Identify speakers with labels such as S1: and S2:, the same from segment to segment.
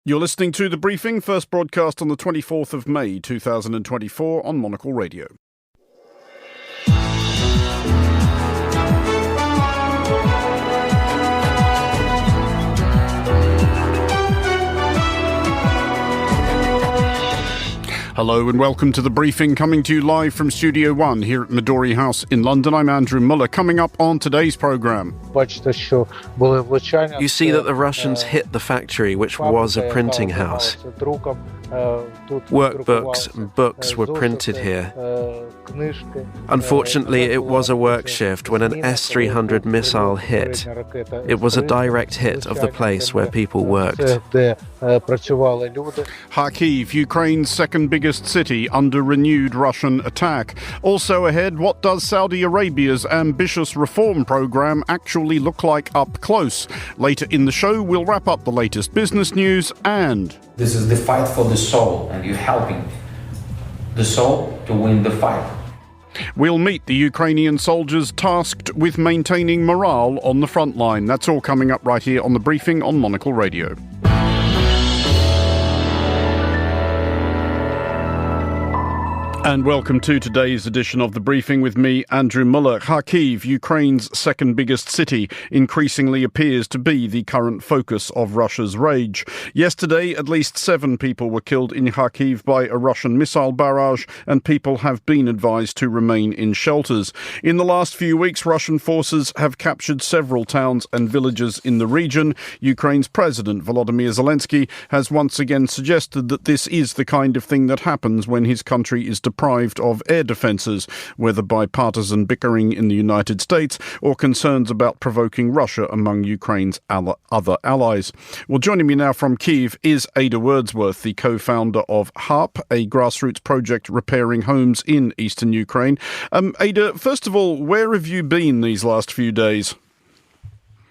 S1: You're listening to The Briefing, first broadcast on the 24th of May 2024 on Monocle Radio. Hello and welcome to The Briefing, coming to you live from Studio One here at Midori House in London. I'm Andrew Muller. Coming up on today's programme.
S2: You see that the Russians hit the factory, which was a printing house. Workbooks and books were printed here. Unfortunately, it was a work shift when an S-300 missile hit. It was a direct hit of the place where people worked.
S1: Kharkiv, Ukraine's second biggest city, under renewed Russian attack. Also ahead, what does Saudi Arabia's ambitious reform program actually look like up close? Later in the show, we'll wrap up the latest business news and...
S3: This is the fight for the soul, and you're helping the soul to win the fight.
S1: We'll meet the Ukrainian soldiers tasked with maintaining morale on the front line. That's all coming up right here on The Briefing on Monocle Radio. And welcome to today's edition of The Briefing with me, Andrew Muller. Kharkiv, Ukraine's second biggest city, increasingly appears to be the current focus of Russia's rage. Yesterday, at least 7 people were killed in Kharkiv by a Russian missile barrage, and people have been advised to remain in shelters. In the last few weeks, Russian forces have captured several towns and villages in the region. Ukraine's President Volodymyr Zelensky has once again suggested that this is the kind of thing that happens when his country is deprived of air defences, whether by partisan bickering in the United States or concerns about provoking Russia among Ukraine's other allies. Well, joining me now from Kyiv is Ada Wordsworth, the co-founder of HARP, a grassroots project repairing homes in eastern Ukraine. Ada, first of all, where have you been these last few days?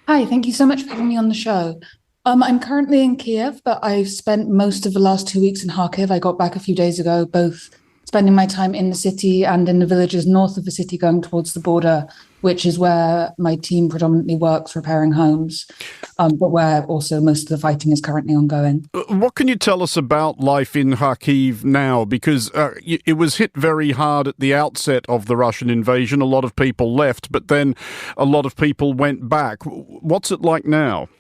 S4: Hi, thank you so much for having me on the show. I'm currently in Kiev, but I've spent most of the last 2 weeks in Kharkiv. I got back a few days ago, both spending my time in the city and in the villages north of the city going towards the border, which is where my team predominantly works repairing homes, but where also most of the fighting is currently ongoing.
S1: What can you tell us about life in Kharkiv now? Because it was hit very hard at the outset of the Russian invasion. A lot of people left, but then a lot of people went back. What's it like now?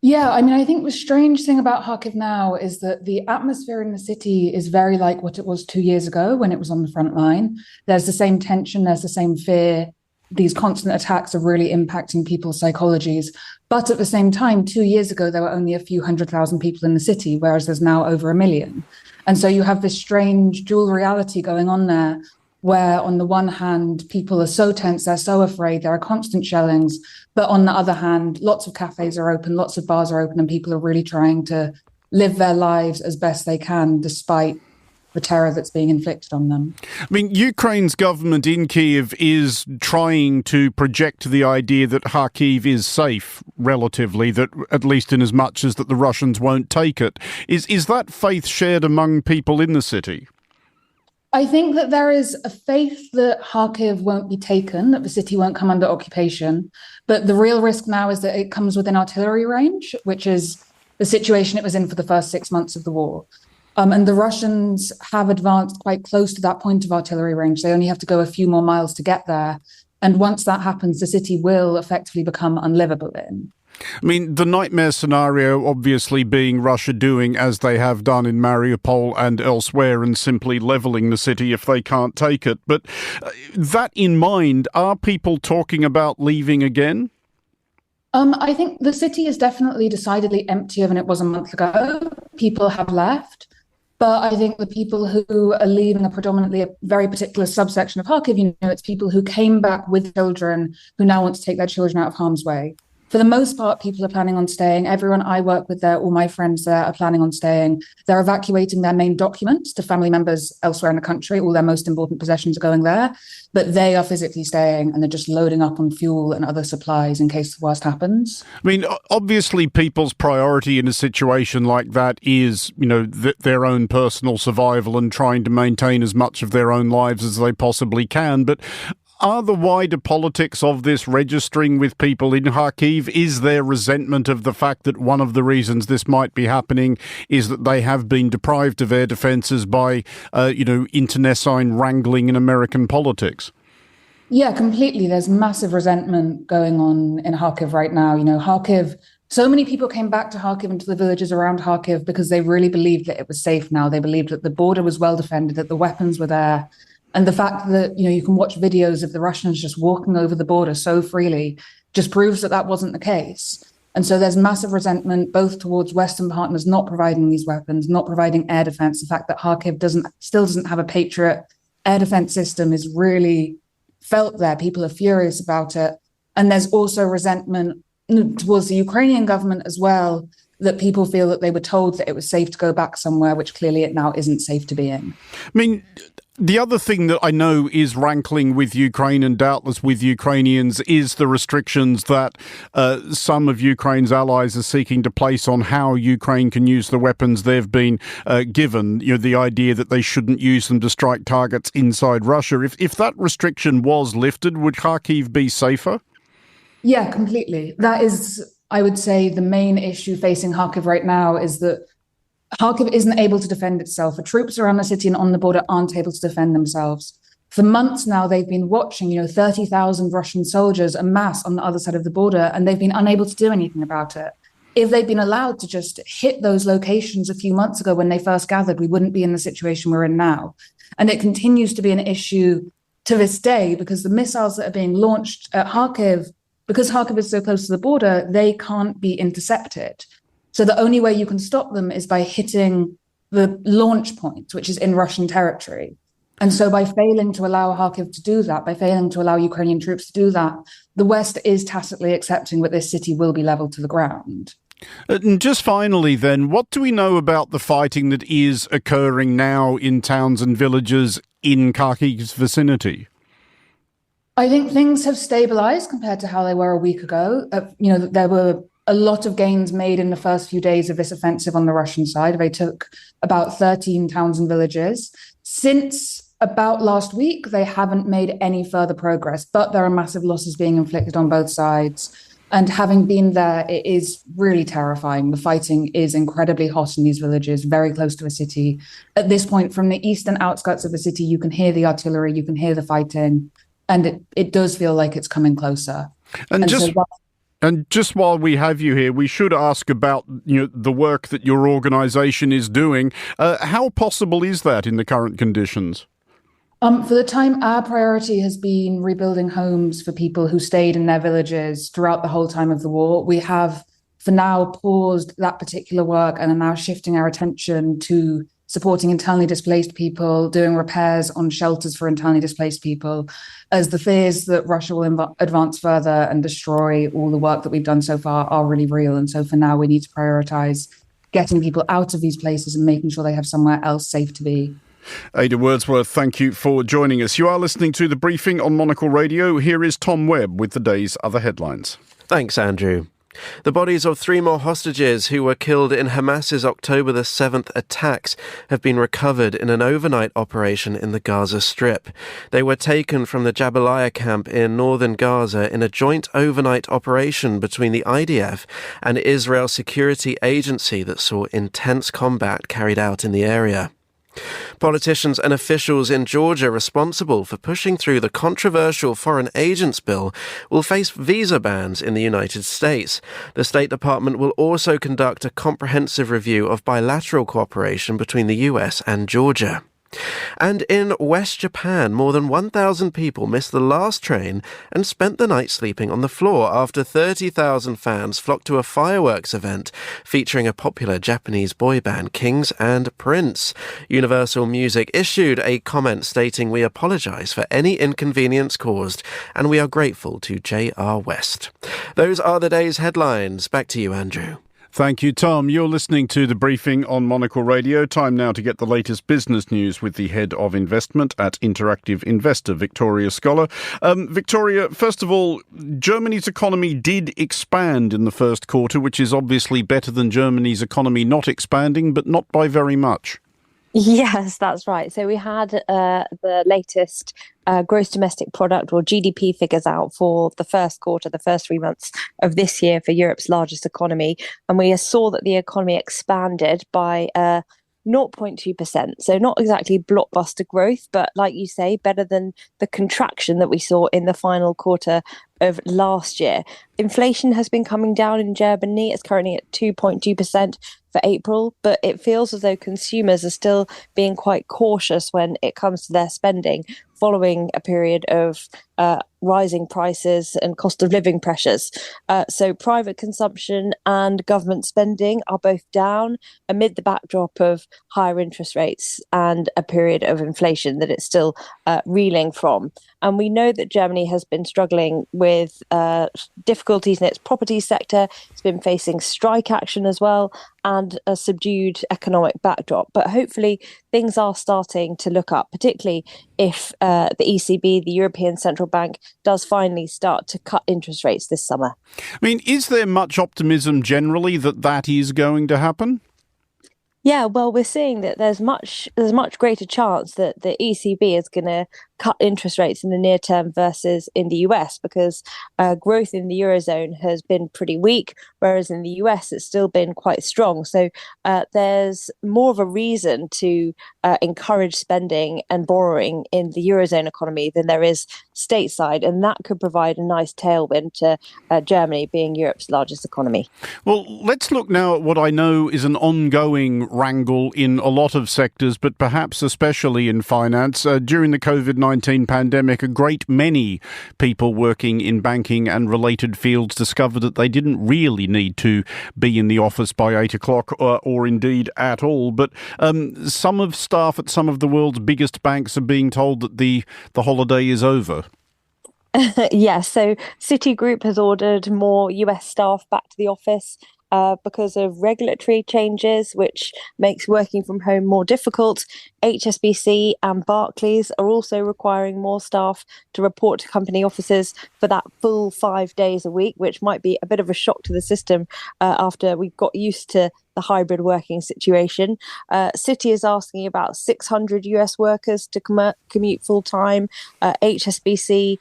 S4: Yeah, I mean, I think the strange thing about Kharkiv now is that the atmosphere in the city is very like what it was 2 years ago when it was on the front line. There's the same tension, there's the same fear. These constant attacks are really impacting people's psychologies. But at the same time, 2 years ago, there were only a few 100,000 people in the city, whereas there's now over 1 million. And so you have this strange dual reality going on there, where on the one hand, people are so tense, they're so afraid, there are constant shellings. But on the other hand, lots of cafes are open, lots of bars are open, and people are really trying to live their lives as best they can, despite the terror that's being inflicted on them.
S1: I mean, Ukraine's government in Kyiv is trying to project the idea that Kharkiv is safe, relatively, that at least in as much as that the Russians won't take it. Is that faith shared among people in the city?
S4: I think that there is a faith that Kharkiv won't be taken, that the city won't come under occupation. But the real risk now is that it comes within artillery range, which is the situation it was in for the first 6 months of the war. And the Russians have advanced quite close to that point of artillery range. They only have to go a few more miles to get there. And once that happens, the city will effectively become unlivable in.
S1: I mean, the nightmare scenario obviously being Russia doing as they have done in Mariupol and elsewhere and simply levelling the city if they can't take it. But that in mind, are people talking about leaving again?
S4: I think the city is definitely decidedly emptier than it was a month ago. People have left. But I think the people who are leaving are predominantly a very particular subsection of Kharkiv. It's people who came back with children who now want to take their children out of harm's way. For the most part, people are planning on staying. Everyone I work with there, all my friends there are planning on staying. They're evacuating their main documents to family members elsewhere in the country. All their most important possessions are going there. But they are physically staying and they're just loading up on fuel and other supplies in case the worst happens.
S1: I mean, obviously people's priority in a situation like that is, their own personal survival and trying to maintain as much of their own lives as they possibly can. But Are the wider politics of this registering with people in Kharkiv? Is there resentment of the fact that one of the reasons this might be happening is that they have been deprived of air defences by, internecine wrangling in American politics?
S4: Yeah, completely. There's massive resentment going on in Kharkiv right now. Kharkiv, so many people came back to Kharkiv and to the villages around Kharkiv because they really believed that it was safe now. They believed that the border was well defended, that the weapons were there. And the fact that, you can watch videos of the Russians just walking over the border so freely just proves that that wasn't the case. And so there's massive resentment both towards Western partners not providing these weapons, not providing air defense. The fact that Kharkiv still doesn't have a Patriot air defense system is really felt there. People are furious about it. And there's also resentment towards the Ukrainian government as well, that people feel that they were told that it was safe to go back somewhere, which clearly it now isn't safe to be in.
S1: I mean, the other thing that I know is rankling with Ukraine and doubtless with Ukrainians is the restrictions that some of Ukraine's allies are seeking to place on how Ukraine can use the weapons they've been given. The idea that they shouldn't use them to strike targets inside Russia. If that restriction was lifted, would Kharkiv be safer?
S4: Yeah, completely. That is, I would say, the main issue facing Kharkiv right now is that Kharkiv isn't able to defend itself. The troops around the city and on the border aren't able to defend themselves. For months now, they've been watching, 30,000 Russian soldiers en masse on the other side of the border, and they've been unable to do anything about it. If they'd been allowed to just hit those locations a few months ago when they first gathered, we wouldn't be in the situation we're in now. And it continues to be an issue to this day because the missiles that are being launched at Kharkiv, because Kharkiv is so close to the border, they can't be intercepted. So the only way you can stop them is by hitting the launch point, which is in Russian territory. And so by failing to allow Kharkiv to do that, by failing to allow Ukrainian troops to do that, the West is tacitly accepting that this city will be leveled to the ground.
S1: And just finally then, what do we know about the fighting that is occurring now in towns and villages in Kharkiv's vicinity?
S4: I think things have stabilized compared to how they were a week ago. There were a lot of gains made in the first few days of this offensive on the Russian side. They took about 13 towns and villages. Since about last week, they haven't made any further progress, but there are massive losses being inflicted on both sides. And having been there, it is really terrifying. The fighting is incredibly hot in these villages, very close to a city. At this point, from the eastern outskirts of the city, you can hear the artillery, you can hear the fighting, and it does feel like it's coming closer.
S1: And just while we have you here, we should ask about the work that your organisation is doing. How possible is that in the current conditions?
S4: For the time, our priority has been rebuilding homes for people who stayed in their villages throughout the whole time of the war. We have, for now, paused that particular work and are now shifting our attention to supporting internally displaced people, doing repairs on shelters for internally displaced people, as the fears that Russia will advance further and destroy all the work that we've done so far are really real. And so for now, we need to prioritize getting people out of these places and making sure they have somewhere else safe to be.
S1: Ada Wordsworth, thank you for joining us. You are listening to The Briefing on Monocle Radio. Here is Tom Webb with the day's other headlines.
S2: Thanks, Andrew. The bodies of 3 more hostages who were killed in Hamas's October the 7th attacks have been recovered in an overnight operation in the Gaza Strip. They were taken from the Jabalia camp in northern Gaza in a joint overnight operation between the IDF and Israel Security Agency that saw intense combat carried out in the area. Politicians and officials in Georgia responsible for pushing through the controversial Foreign Agents Bill will face visa bans in the United States. The State Department will also conduct a comprehensive review of bilateral cooperation between the US and Georgia. And in West Japan, more than 1,000 people missed the last train and spent the night sleeping on the floor after 30,000 fans flocked to a fireworks event featuring a popular Japanese boy band, Kings and Prince. Universal Music issued a comment stating, "We apologise for any inconvenience caused and we are grateful to J.R. West." Those are the day's headlines. Back to you, Andrew.
S1: Thank you, Tom. You're listening to The Briefing on Monocle Radio. Time now to get the latest business news with the head of investment at Interactive Investor, Victoria Scholar. Victoria, first of all, Germany's economy did expand in the first quarter, which is obviously better than Germany's economy not expanding, but not by very much.
S5: Yes, that's right. So we had the latest gross domestic product or GDP figures out for the first quarter, the first 3 months of this year for Europe's largest economy. And we saw that the economy expanded by 0.2%. So not exactly blockbuster growth, but like you say, better than the contraction that we saw in the final quarter of last year. Inflation has been coming down in Germany. It's currently at 2.2% for April, but it feels as though consumers are still being quite cautious when it comes to their spending following a period of rising prices and cost of living pressures. So private consumption and government spending are both down amid the backdrop of higher interest rates and a period of inflation that it's still reeling from. And we know that Germany has been struggling with difficulties in its property sector. It's been facing strike action as well and a subdued economic backdrop. But hopefully things are starting to look up, particularly if the ECB, the European Central Bank, does finally start to cut interest rates this summer.
S1: I mean, is there much optimism generally that is going to happen?
S5: Yeah, well, we're seeing that there's much greater chance that the ECB is going to cut interest rates in the near term versus in the US because growth in the Eurozone has been pretty weak, whereas in the US it's still been quite strong. So there's more of a reason to encourage spending and borrowing in the Eurozone economy than there is stateside, and that could provide a nice tailwind to Germany being Europe's largest economy.
S1: Well, let's look now at what I know is an ongoing wrangle in a lot of sectors, but perhaps especially in finance. During the COVID-19 pandemic, a great many people working in banking and related fields discovered that they didn't really need to be in the office by 8 o'clock or indeed at all. But some of staff at some of the world's biggest banks are being told that the holiday is over.
S5: Yes, so Citigroup has ordered more US staff back to the office because of regulatory changes, which makes working from home more difficult. HSBC and Barclays are also requiring more staff to report to company offices for that full 5 days a week, which might be a bit of a shock to the system after we got used to the hybrid working situation. Citi is asking about 600 US workers to commute full time. HSBC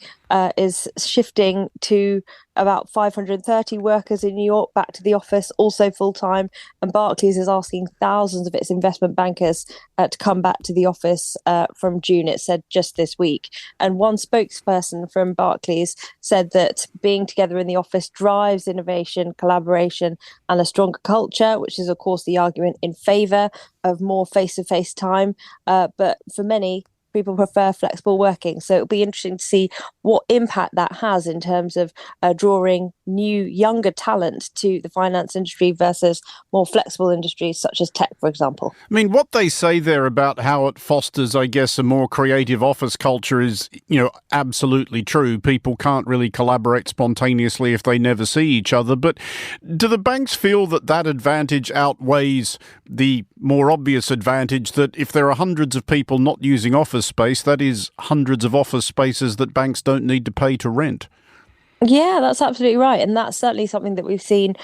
S5: is shifting to about 530 workers in New York back to the office, also full time. And Barclays is asking thousands of its investment bankers to come back to the office from June, it said just this week. And one spokesperson from Barclays said that being together in the office drives innovation, collaboration, and a stronger culture, which is, of course, the argument in favour of more face-to-face time. But for many, people prefer flexible working. So it'll be interesting to see what impact that has in terms of drawing new, younger talent to the finance industry versus more flexible industries such as tech, for example.
S1: I mean, what they say there about how it fosters, I guess, a more creative office culture is, absolutely true. People can't really collaborate spontaneously if they never see each other. But do the banks feel that advantage outweighs the more obvious advantage that if there are hundreds of people not using office space, that is hundreds of office spaces that banks don't need to pay to rent?
S5: Yeah, that's absolutely right. And that's certainly something that we've seen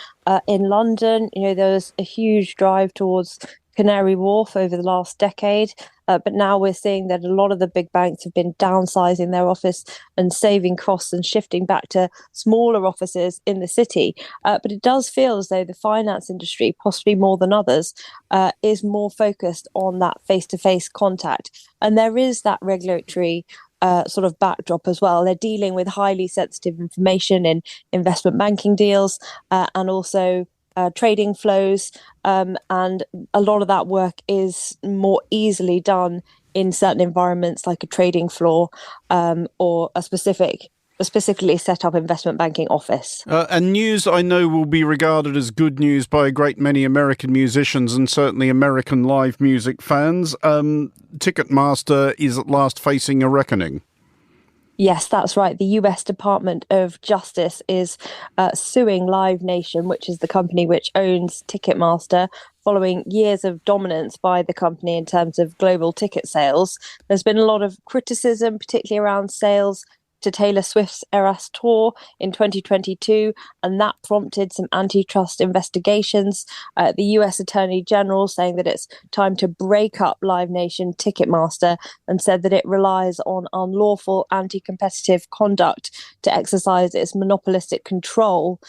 S5: in London. There was a huge drive towards Canary Wharf over the last decade. But now we're seeing that a lot of the big banks have been downsizing their office and saving costs and shifting back to smaller offices in the city. But it does feel as though the finance industry, possibly more than others, is more focused on that face-to-face contact. And there is that regulatory sort of backdrop as well. They're dealing with highly sensitive information in investment banking deals and also trading flows, and a lot of that work is more easily done in certain environments like a trading floor or a specifically set up investment banking office.
S1: And news, I know, will be regarded as good news by a great many American musicians and certainly American live music fans. Ticketmaster is at last facing a reckoning.
S5: Yes, that's right. The US Department of Justice is suing Live Nation, which is the company which owns Ticketmaster, following years of dominance by the company in terms of global ticket sales. There's been a lot of criticism, particularly around sales to Taylor Swift's Eras tour in 2022, and that prompted some antitrust investigations. The US Attorney General saying that it's time to break up Live Nation Ticketmaster, and said that it relies on unlawful anti-competitive conduct to exercise its monopolistic control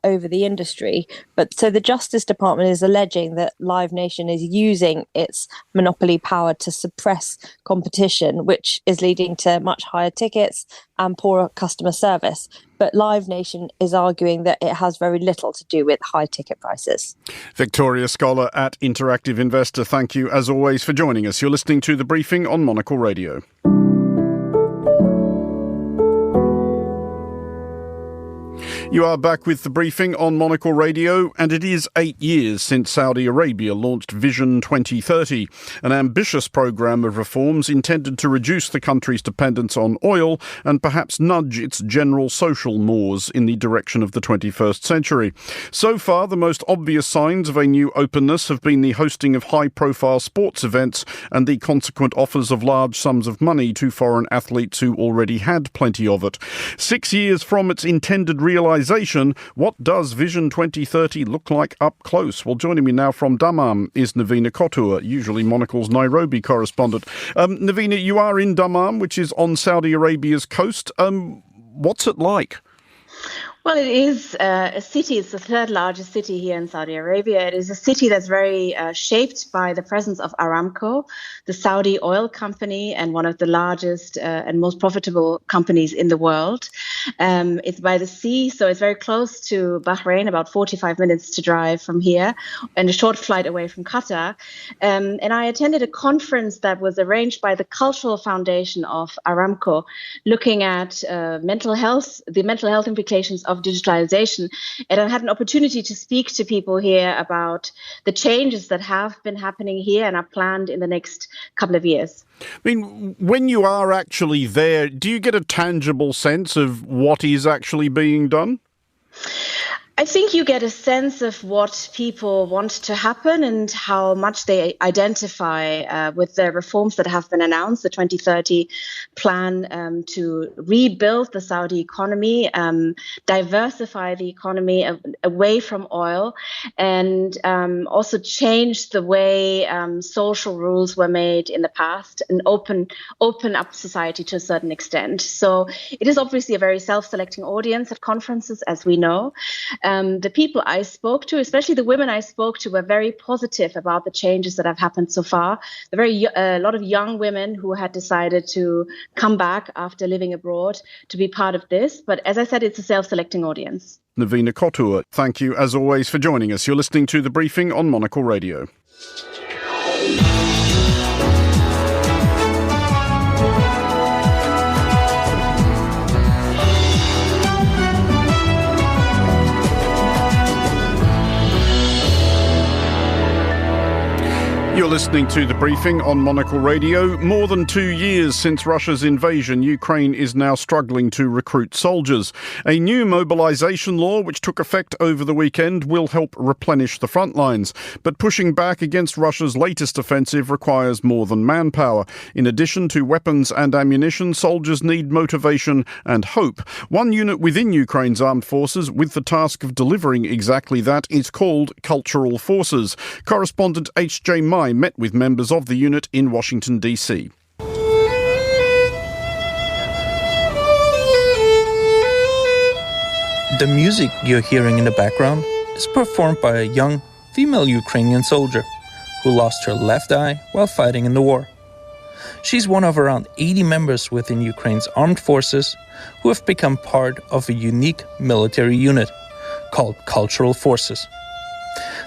S5: over the industry. But so the Justice Department is alleging that Live Nation is using its monopoly power to suppress competition, which is leading to much higher tickets and poorer customer service. But Live Nation is arguing that it has very little to do with high ticket prices.
S1: Victoria Scholar at Interactive Investor, thank you as always for joining us. You're listening to The Briefing on Monocle Radio. You are back with The Briefing on Monocle Radio, and it is 8 years since Saudi Arabia launched Vision 2030, an ambitious programme of reforms intended to reduce the country's dependence on oil and perhaps nudge its general social mores in the direction of the 21st century. So far, the most obvious signs of a new openness have been the hosting of high-profile sports events and the consequent offers of large sums of money to foreign athletes who already had plenty of it. 6 years from its intended realisation, what does Vision 2030 look like up close? Well, joining me now from Dammam is Navina Kotur, usually Monocle's Nairobi correspondent. Navina, you are in Dammam, which is on Saudi Arabia's coast. What's it like?
S6: Well, it is a city. It's the third largest city here in Saudi Arabia. It is a city that's very shaped by the presence of Aramco, the Saudi oil company, and one of the largest and most profitable companies in the world. It's by the sea, so it's very close to Bahrain, about 45 minutes to drive from here, and a short flight away from Qatar. And I attended a conference that was arranged by the Cultural Foundation of Aramco, looking at the mental health implications of digitalization. And I had an opportunity to speak to people here about the changes that have been happening here and are planned in the next couple of years.
S1: I mean, when you are actually there, do you get a tangible sense of what is actually being done?
S6: I think you get a sense of what people want to happen and how much they identify with the reforms that have been announced, the 2030 plan to rebuild the Saudi economy, diversify the economy away from oil, and also change the way social rules were made in the past and open up society to a certain extent. So it is obviously a very self-selecting audience at conferences, as we know. The people I spoke to, especially the women I spoke to, were very positive about the changes that have happened so far. A lot of young women who had decided to come back after living abroad to be part of this. But as I said, it's a self-selecting audience.
S1: Navina Kotur, thank you as always for joining us. You're listening to The Briefing on Monocle Radio. You're listening to The Briefing on Monocle Radio. More than 2 years since Russia's invasion, Ukraine is now struggling to recruit soldiers. A new mobilization law, which took effect over the weekend, will help replenish the front lines. But pushing back against Russia's latest offensive requires more than manpower. In addition to weapons and ammunition, soldiers need motivation and hope. One unit within Ukraine's armed forces with the task of delivering exactly that is called Cultural Forces. Correspondent H.J. Mai met with members of the unit in Washington, D.C.
S7: The music you're hearing in the background is performed by a young female Ukrainian soldier who lost her left eye while fighting in the war. She's one of around 80 members within Ukraine's armed forces who have become part of a unique military unit called Cultural Forces.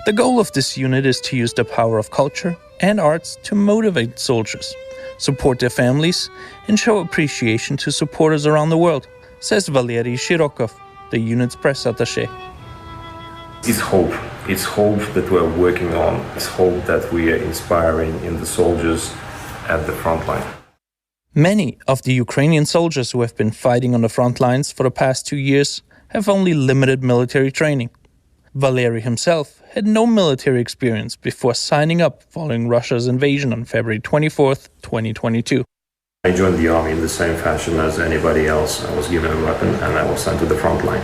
S7: The goal of this unit is to use the power of culture and arts to motivate soldiers, support their families, and show appreciation to supporters around the world, says Valery Shirokov, the unit's press attaché.
S8: It's hope. It's hope that we're working on. It's hope that we are inspiring in the soldiers at the front line.
S7: Many of the Ukrainian soldiers who have been fighting on the front lines for the past 2 years have only limited military training. Valery himself had no military experience before signing up following Russia's invasion on February 24th, 2022.
S8: I joined the army in the same fashion as anybody else. I was given a weapon and I was sent to the front line.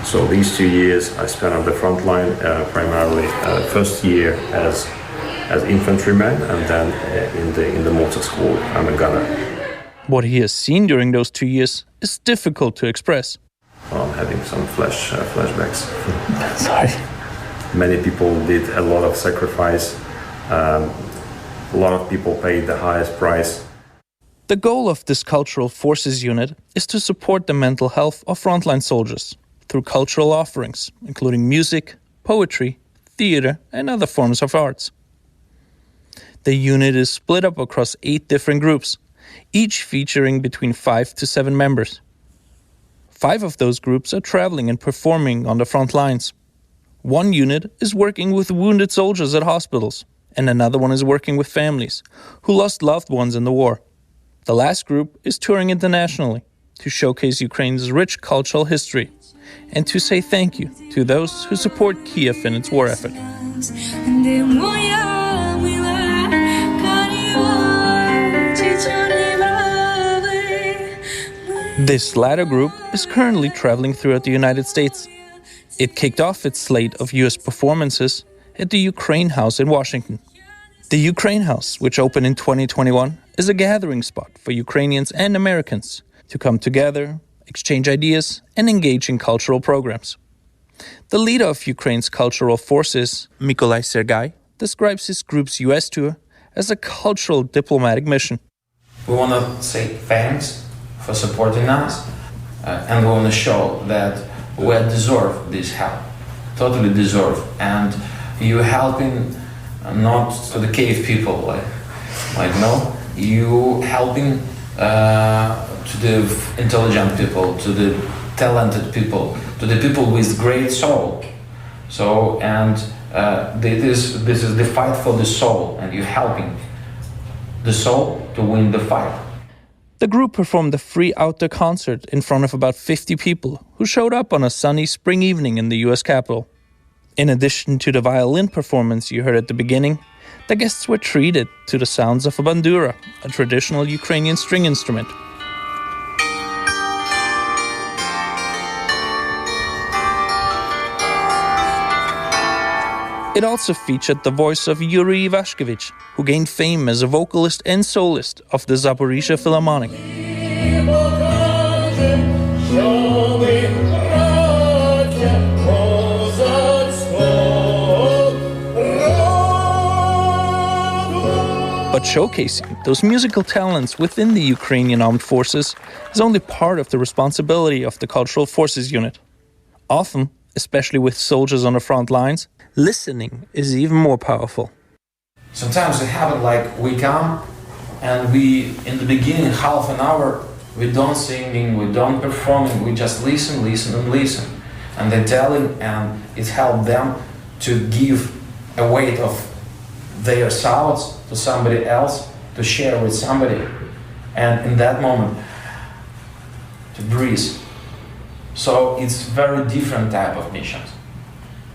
S8: So these 2 years I spent on the front line, primarily first year as infantryman, and then in the mortar school. I'm a gunner.
S7: What he has seen during those 2 years is difficult to express.
S8: I'm having some flashbacks.
S7: Sorry.
S8: Many people did a lot of sacrifice. A lot of people paid the highest price.
S7: The goal of this Cultural Forces unit is to support the mental health of frontline soldiers through cultural offerings, including music, poetry, theater, and other forms of arts. The unit is split up across 8 different groups, each featuring between 5 to 7 members. 5 of those groups are traveling and performing on the front lines. One unit is working with wounded soldiers at hospitals, and another one is working with families who lost loved ones in the war. The last group is touring internationally to showcase Ukraine's rich cultural history and to say thank you to those who support Kiev in its war effort. This latter group is currently traveling throughout the United States. It kicked off its slate of US performances at the Ukraine House in Washington. The Ukraine House, which opened in 2021, is a gathering spot for Ukrainians and Americans to come together, exchange ideas, and engage in cultural programs. The leader of Ukraine's cultural forces, Mykolai Sergai, describes his group's US tour as a cultural diplomatic mission.
S3: We want to say thanks for supporting us, and we want to show that we deserve this help, totally deserve, and you helping not to the cave people, like no, you helping to the intelligent people, to the talented people, to the people with great soul. So, and this is the fight for the soul, and you're helping the soul to win the fight.
S7: The group performed a free outdoor concert in front of about 50 people who showed up on a sunny spring evening in the US Capitol. In addition to the violin performance you heard at the beginning, the guests were treated to the sounds of a bandura, a traditional Ukrainian string instrument. It also featured the voice of Yuri Ivashkevich, who gained fame as a vocalist and soloist of the Zaporizhzhia Philharmonic. But showcasing those musical talents within the Ukrainian armed forces is only part of the responsibility of the Cultural Forces unit. Often, especially with soldiers on the front lines, listening is even more powerful.
S3: Sometimes it happens like we come and we, in the beginning, half an hour, we don't singing, we don't performing, we just listen. And they're telling, and it helps them to give a weight of their sounds to somebody else, to share with somebody. And in that moment, to breathe. So it's very different type of missions.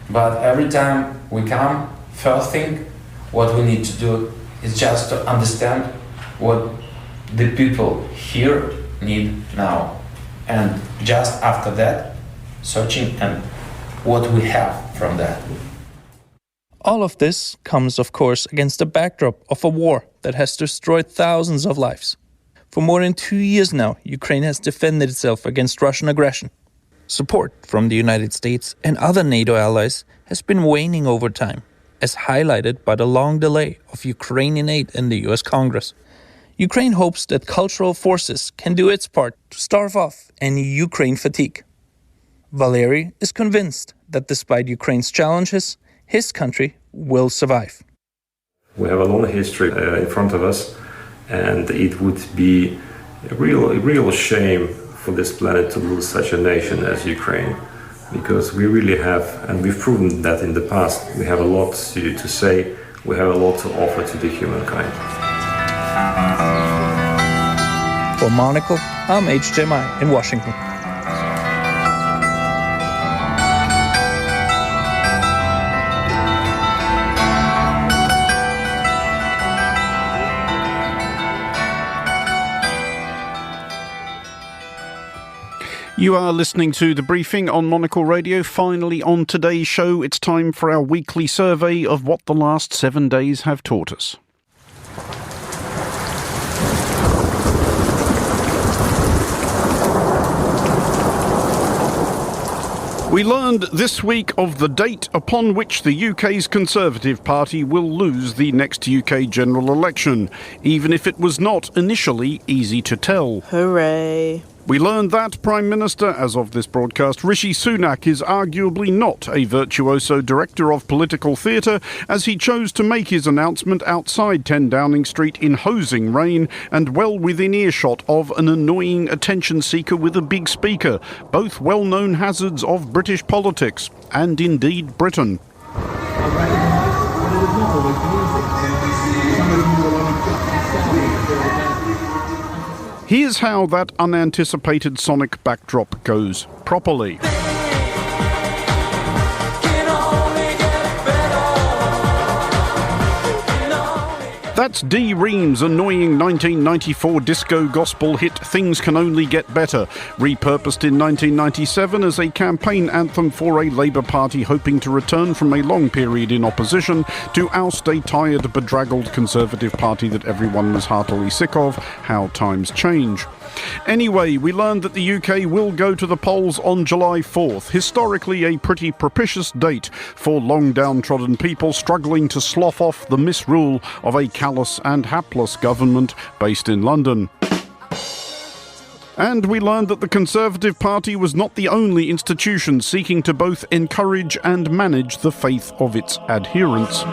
S3: But every time we come, first thing, what we need to do is just to understand what the people here need now. And just after that, searching and what we have from that.
S7: All of this comes, of course, against the backdrop of a war that has destroyed thousands of lives. For more than 2 years now, Ukraine has defended itself against Russian aggression. Support from the United States and other NATO allies has been waning over time, as highlighted by the long delay of Ukrainian aid in the US Congress. Ukraine hopes that cultural forces can do its part to starve off any Ukraine fatigue. Valery is convinced that despite Ukraine's challenges, his country will survive.
S8: We have a long history in front of us, and it would be a real shame for this planet to lose such a nation as Ukraine, because we really have, and we've proven that in the past, we have a lot to say, we have a lot to offer to the humankind.
S7: For Monocle, I'm HJMI in Washington.
S1: You are listening to The Briefing on Monocle Radio. Finally, on today's show, it's time for our weekly survey of what the last 7 days have taught us. We learned this week of the date upon which the UK's Conservative Party will lose the next UK general election, even if it was not initially easy to tell.
S9: Hooray.
S1: We learned that Prime Minister, as of this broadcast, Rishi Sunak is arguably not a virtuoso director of political theatre, as he chose to make his announcement outside 10 Downing Street in hosing rain and well within earshot of an annoying attention seeker with a big speaker, both well-known hazards of British politics, and indeed Britain. Here's how that unanticipated sonic backdrop goes properly. That's Dee Ream's annoying 1994 disco gospel hit Things Can Only Get Better, repurposed in 1997 as a campaign anthem for a Labour Party hoping to return from a long period in opposition to oust a tired, bedraggled Conservative Party that everyone was heartily sick of. How times change. Anyway, we learned that the UK will go to the polls on July 4th, historically a pretty propitious date for long downtrodden people struggling to slough off the misrule of a callous and hapless government based in London. And we learned that the Conservative Party was not the only institution seeking to both encourage and manage the faith of its adherents.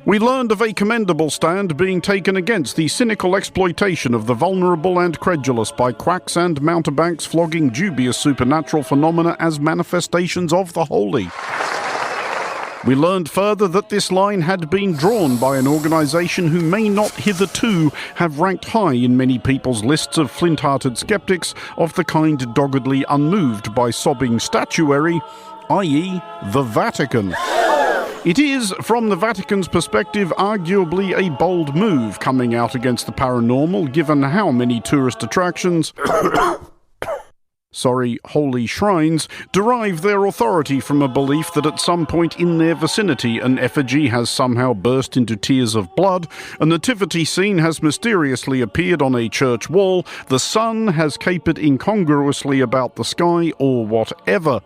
S1: We learned of a commendable stand being taken against the cynical exploitation of the vulnerable and credulous by quacks and mountebanks flogging dubious supernatural phenomena as manifestations of the holy. We learned further that this line had been drawn by an organisation who may not hitherto have ranked high in many people's lists of flint-hearted sceptics of the kind doggedly unmoved by sobbing statuary, i.e. the Vatican. It is, from the Vatican's perspective, arguably a bold move coming out against the paranormal, given how many tourist attractions holy shrines derive their authority from a belief that at some point in their vicinity an effigy has somehow burst into tears of blood, a nativity scene has mysteriously appeared on a church wall, the sun has capered incongruously about the sky, or whatever.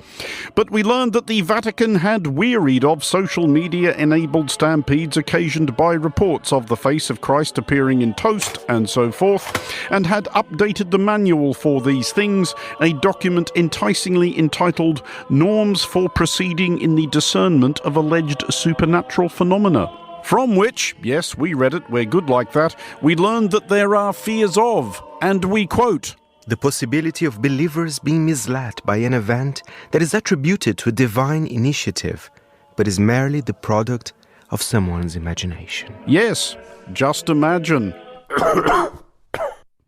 S1: But we learned that the Vatican had wearied of social media-enabled stampedes occasioned by reports of the face of Christ appearing in toast and so forth, and had updated the manual for these things, a document enticingly entitled Norms for Proceeding in the Discernment of Alleged Supernatural Phenomena. From which, yes, we read it, we're good like that, we learned that there are fears of, and we quote,
S10: the possibility of believers being misled by an event that is attributed to a divine initiative, but is merely the product of someone's imagination.
S1: Yes, just imagine.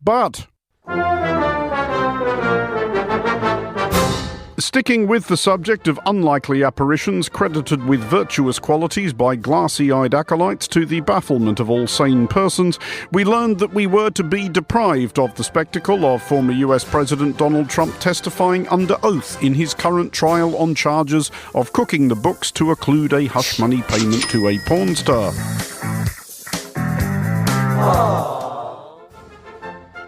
S1: But sticking with the subject of unlikely apparitions credited with virtuous qualities by glassy-eyed acolytes to the bafflement of all sane persons, we learned that we were to be deprived of the spectacle of former US President Donald Trump testifying under oath in his current trial on charges of cooking the books to occlude a hush money payment to a porn star.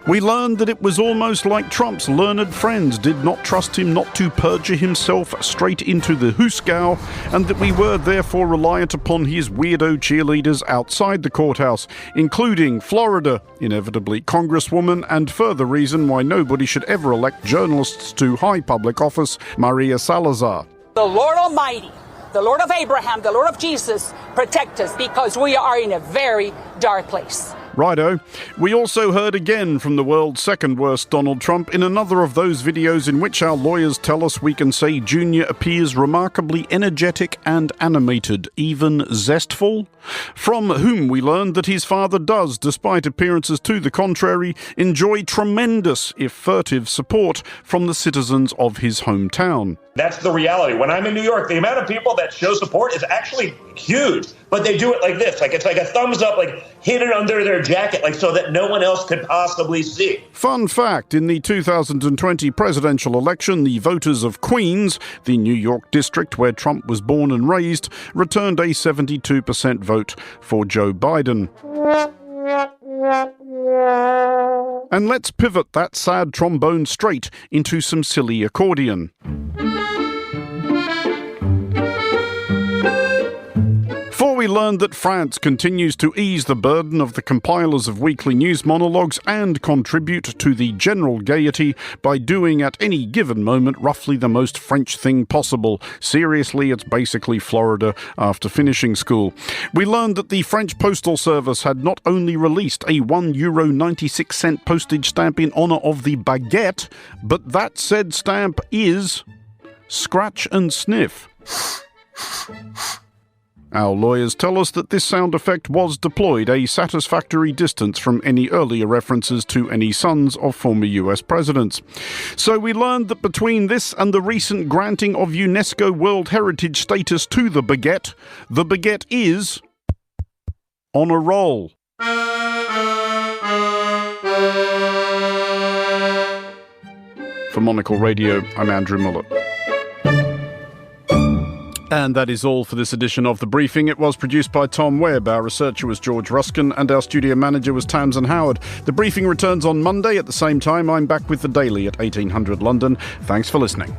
S1: We learned that it was almost like Trump's learned friends did not trust him not to perjure himself straight into the hoosegow, and that we were therefore reliant upon his weirdo cheerleaders outside the courthouse, including Florida, inevitably Congresswoman, and further reason why nobody should ever elect journalists to high public office, Maria Salazar.
S11: The Lord Almighty, the Lord of Abraham, the Lord of Jesus, protect us, because we are in a very dark place.
S1: Righto. We also heard again from the world's second worst Donald Trump in another of those videos in which our lawyers tell us we can say Junior appears remarkably energetic and animated, even zestful, from whom we learned that his father does, despite appearances to the contrary, enjoy tremendous, if furtive, support from the citizens of his hometown.
S9: That's the reality. When I'm in New York, the amount of people that show support is actually huge, but they do it like this. Like it's like a thumbs up, like hidden under their jacket, like so that no one else could possibly see.
S1: Fun fact, in the 2020 presidential election, the voters of Queens, the New York district where Trump was born and raised, returned a 72% vote for Joe Biden. And let's pivot that sad trombone straight into some silly accordion. For we learned that France continues to ease the burden of the compilers of weekly news monologues and contribute to the general gaiety by doing at any given moment roughly the most French thing possible. Seriously, it's basically Florida after finishing school. We learned that the French Postal Service had not only released a €1.96 postage stamp in honour of the baguette, but that said stamp is scratch and sniff. Our lawyers tell us that this sound effect was deployed a satisfactory distance from any earlier references to any sons of former US presidents. So we learned that between this and the recent granting of UNESCO World Heritage status to the baguette is on a roll. For Monocle Radio, I'm Andrew Muller. And that is all for this edition of The Briefing. It was produced by Tom Webb, our researcher was George Ruskin, and our studio manager was Tamsin Howard. The Briefing returns on Monday at the same time. I'm back with The Daily at 1800 London. Thanks for listening.